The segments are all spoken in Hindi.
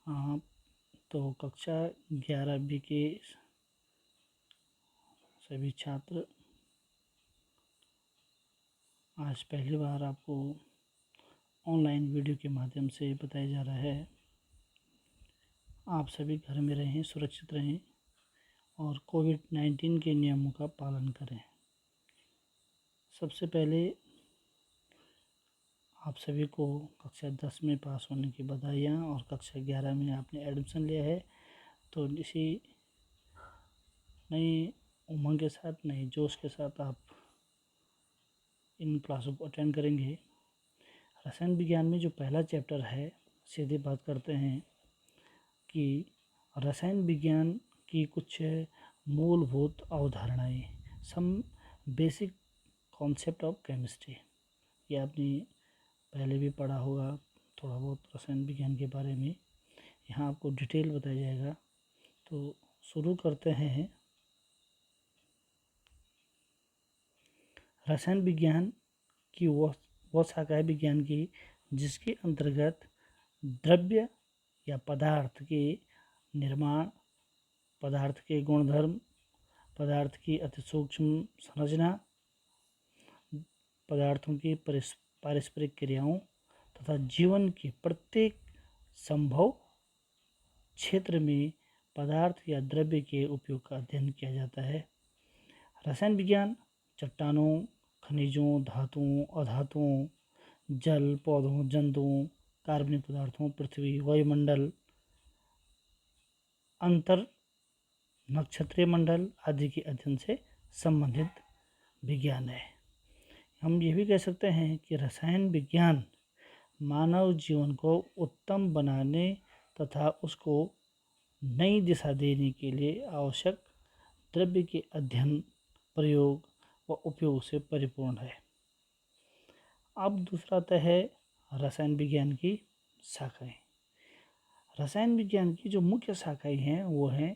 हाँ, तो कक्षा 11वीं के सभी छात्र, आज पहली बार आपको ऑनलाइन वीडियो के माध्यम से बताया जा रहा है। आप सभी घर में रहें, सुरक्षित रहें और कोविड-19 के नियमों का पालन करें। सबसे पहले आप सभी को कक्षा 10 में पास होने की बधाइयाँ, और कक्षा 11 में आपने एडमिशन लिया है, तो इसी नई उमंग के साथ, नए जोश के साथ आप इन क्लासों को अटेंड करेंगे। रसायन विज्ञान में जो पहला चैप्टर है, सीधे बात करते हैं कि रसायन विज्ञान की कुछ मूलभूत अवधारणाएं, some basic concept of chemistry. ये आपने पहले भी पढ़ा होगा थोड़ा बहुत रसायन विज्ञान के बारे में, यहाँ आपको डिटेल बताया जाएगा। तो शुरू करते हैं। रसायन विज्ञान की वो शाखा है विज्ञान की जिसके अंतर्गत द्रव्य या पदार्थ के निर्माण, पदार्थ के गुणधर्म, पदार्थ की अति सूक्ष्म संरचना, पदार्थों की पारस्परिक क्रियाओं तथा जीवन के प्रत्येक संभव क्षेत्र में पदार्थ या द्रव्य के उपयोग का अध्ययन किया जाता है। रसायन विज्ञान चट्टानों, खनिजों, धातुओं, अधातुओं, जल, पौधों, जंतुओं, कार्बनिक पदार्थों, पृथ्वी, वायुमंडल, अंतर नक्षत्रीय मंडल आदि के अध्ययन से संबंधित विज्ञान है। हम ये भी कह सकते हैं कि रसायन विज्ञान मानव जीवन को उत्तम बनाने तथा उसको नई दिशा देने के लिए आवश्यक द्रव्य के अध्ययन, प्रयोग व उपयोग से परिपूर्ण है। अब दूसरा आता है रसायन विज्ञान की शाखाएं। रसायन विज्ञान की जो मुख्य शाखाएं हैं वो हैं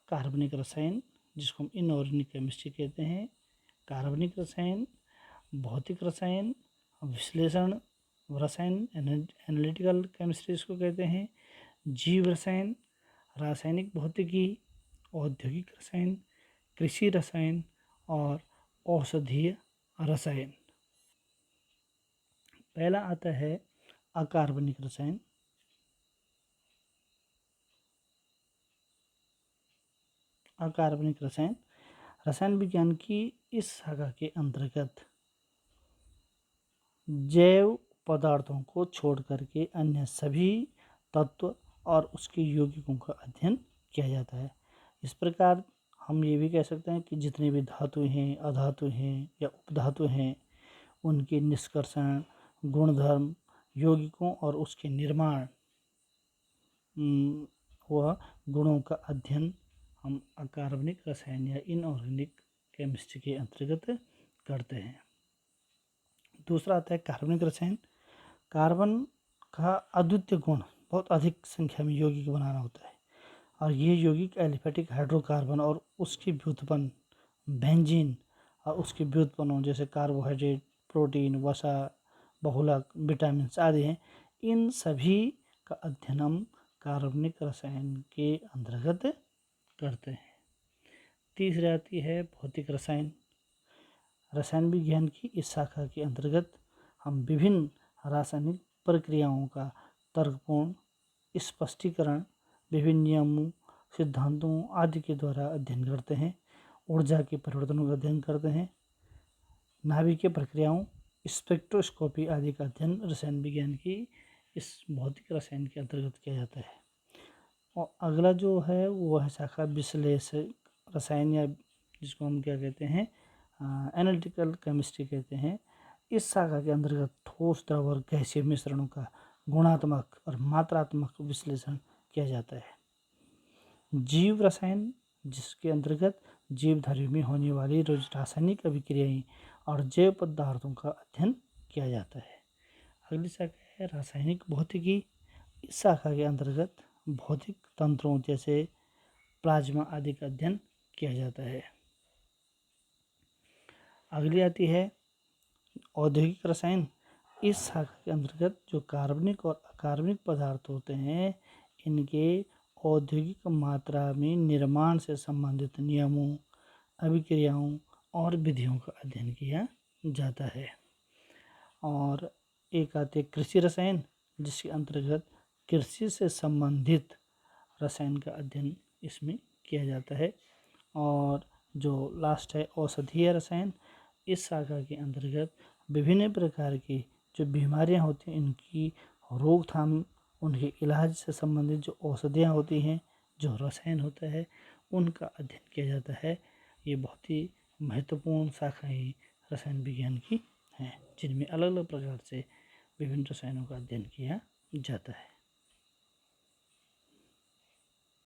कार्बनिक रसायन, जिसको हम इनऑर्गेनिक केमिस्ट्री कहते हैं, कार्बनिक रसायन, भौतिक रसायन, विश्लेषण रसायन, एनालिटिकल केमिस्ट्री इसको कहते हैं, जीव रसायन, रासायनिक भौतिकी, औद्योगिक रसायन, कृषि रसायन और औषधीय रसायन। पहला आता है अकार्बनिक रसायन। अकार्बनिक रसायन रसायन विज्ञान की इस शाखा के अंतर्गत जैव पदार्थों को छोड़ करके अन्य सभी तत्व और उसके यौगिकों का अध्ययन किया जाता है। इस प्रकार हम ये भी कह सकते हैं कि जितने भी धातु हैं, अधातु हैं या उपधातु हैं, उनके निष्कर्षण, गुणधर्म, यौगिकों और उसके निर्माण व गुणों का अध्ययन हम अकार्बनिक रसायन या इनऑर्गेनिक केमिस्ट्री के अंतर्गत करते हैं। दूसरा आता है कार्बनिक रसायन। कार्बन का अद्वितीय गुण बहुत अधिक संख्या में यौगिक बनाना होता है, और ये यौगिक एलिफेटिक हाइड्रोकार्बन और उसके व्युत्पन्न बेंजीन और उसके व्युत्पन्नों जैसे कार्बोहाइड्रेट, प्रोटीन, वसा, बहुलक, विटामिन आदि हैं। इन सभी का अध्ययन हम कार्बनिक रसायन के अंतर्गत करते हैं। तीसरी आती है भौतिक रसायन। रसायन विज्ञान की इस शाखा के अंतर्गत हम विभिन्न रासायनिक प्रक्रियाओं का तर्कपूर्ण स्पष्टीकरण विभिन्न नियमों, सिद्धांतों आदि के द्वारा अध्ययन करते हैं। ऊर्जा के परिवर्तनों का अध्ययन करते हैं। नाभिकीय प्रक्रियाओं, स्पेक्ट्रोस्कोपी आदि का अध्ययन रसायन विज्ञान की इस भौतिक रसायन के अंतर्गत किया जाता है। और अगला जो है वो है शाखा विश्लेषक रसायन, या जिसको हम क्या कहते हैं, एनालिटिकल केमिस्ट्री कहते हैं। इस शाखा के अंतर्गत ठोस, द्रव और गैसीय मिश्रणों का गुणात्मक और मात्रात्मक विश्लेषण किया जाता है। जीव रसायन, जिसके अंतर्गत जीवधारियों में होने वाली रासायनिक अभिक्रियाएं और जैव पदार्थों का अध्ययन किया जाता है। अगली शाखा है रासायनिक भौतिकी। इस शाखा के अंतर्गत भौतिक तंत्रों जैसे प्लाज्मा आदि का अध्ययन किया जाता है। अगली आती है औद्योगिक रसायन। इस शाखा के अंतर्गत जो कार्बनिक और अकार्बनिक पदार्थ होते हैं, इनके औद्योगिक मात्रा में निर्माण से संबंधित नियमों, अभिक्रियाओं और विधियों का अध्ययन किया जाता है। और एक आते कृषि रसायन, जिसके अंतर्गत कृषि से संबंधित रसायन का अध्ययन इसमें किया जाता है। और जो लास्ट है औषधीय रसायन, इस शाखा के अंतर्गत विभिन्न प्रकार की जो बीमारियां होती हैं, इनकी रोकथाम, उनके इलाज से संबंधित जो औषधियाँ होती हैं, जो रसायन होता है, उनका अध्ययन किया जाता है। ये बहुत ही महत्वपूर्ण शाखा ही रसायन विज्ञान की है, जिनमें अलग अलग प्रकार से विभिन्न रसायनों का अध्ययन किया जाता है।